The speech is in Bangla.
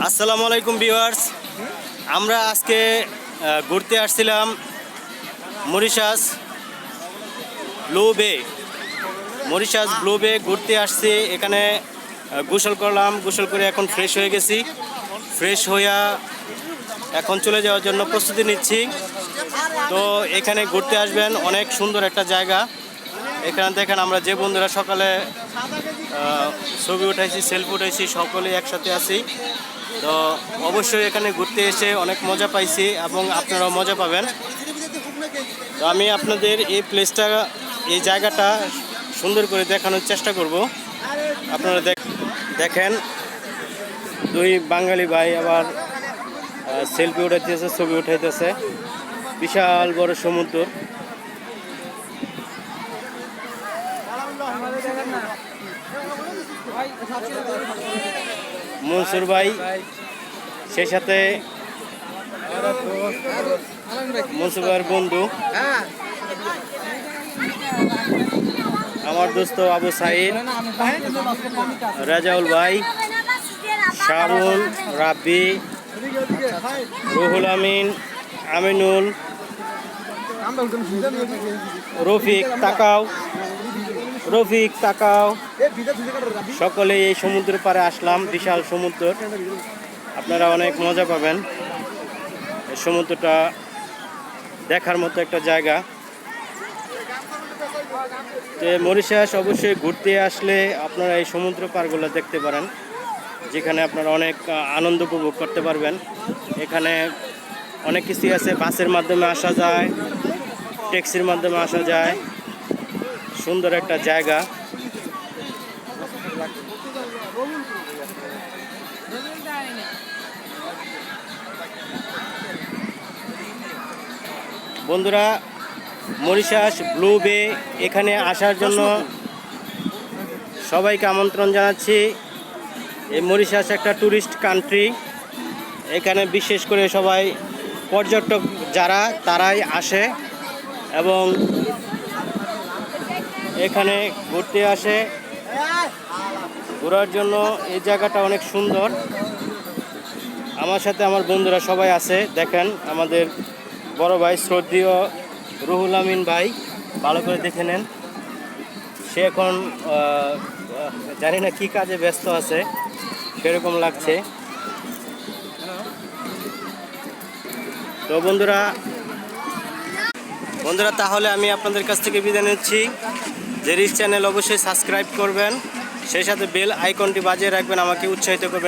আসসালামু আলাইকুম ভিউয়ার্স, আমরা আজকে ঘুরতে আসছিলাম মরিশাস ব্লু বে ঘুরতে আসছি। এখানে গোসল করলাম, গোসল করে এখন ফ্রেশ হয়ে গেছি। ফ্রেশ হইয়া এখন চলে যাওয়ার জন্য প্রস্তুতি নিচ্ছি। তো এখানে ঘুরতে আসবেন, অনেক সুন্দর একটা জায়গা। এখানে দেখেন আমরা যে বন্ধুরা সকালে ছবি উঠাইছি, সেলফি উঠাইছি, সকলেই একসাথে আছি। তো অবশ্যই এখানে ঘুরতে এসে অনেক মজা পাইছি এবং আপনারাও মজা পাবেন। তো আমি আপনাদের এই জায়গাটা সুন্দর করে দেখানোর চেষ্টা করব। আপনারা দেখেন দুই বাঙালি ভাই আবার সেলফি উঠাইতেছে, ছবি উঠাইতেছে। বিশাল বড় সমুদ্র। মনসুর ভাই, সেই সাথে মনসুর ভাইয়ের বন্ধু আমার দোস্ত আবু সাইদ, রাজাউল ভাই, শাহুল, রাব্বি, রুহুল আমিন, আমিনুল, রফিক তাকাও সকলে এই সমুদ্রের পাড়ে আসলাম। বিশাল সমুদ্র, আপনারা অনেক মজা পাবেন। এই সমুদ্রটা দেখার মতো একটা জায়গা। তো মরিশাস অবশ্যই ঘুরতে আসলে আপনারা এই সমুদ্র পাড়গুলো দেখতে পারেন, যেখানে আপনারা অনেক আনন্দ উপভোগ করতে পারবেন। এখানে অনেক কিছুই আছে, বাসের মাধ্যমে আসা যায়, ট্যাক্সির মাধ্যমে আসা যায়। সুন্দর একটা জায়গা। বন্ধুরা, মরিশাস ব্লু বে এখানে আসার জন্য সবাইকে আমন্ত্রণ জানাচ্ছি। এই মরিশাস একটা ট্যুরিস্ট কান্ট্রি। এখানে বিশেষ করে সবাই পর্যটক যারা তারাই আসে এবং এখানে ঘুরতে আসে। ঘোরার জন্য এই জায়গাটা অনেক সুন্দর। আমার সাথে আমার বন্ধুরা সবাই আছে। দেখেন আমাদের বড় ভাই শ্রদ্ধেয় রুহুল আমিন ভাই, ভালো করে দেখে নেন। সে এখন জানি না কি কাজে ব্যস্ত আছে, সেরকম লাগছে। তো বন্ধুরা তাহলে আমি আপনাদের কাছ থেকে বিদায় নিচ্ছি। যে রিচ চ্যানেল অবশ্যই সাবস্ক্রাইব করবেন, সেই সাথে বেল আইকনটি বাজিয়ে রাখবেন, আমাকে উৎসাহিত করবেন।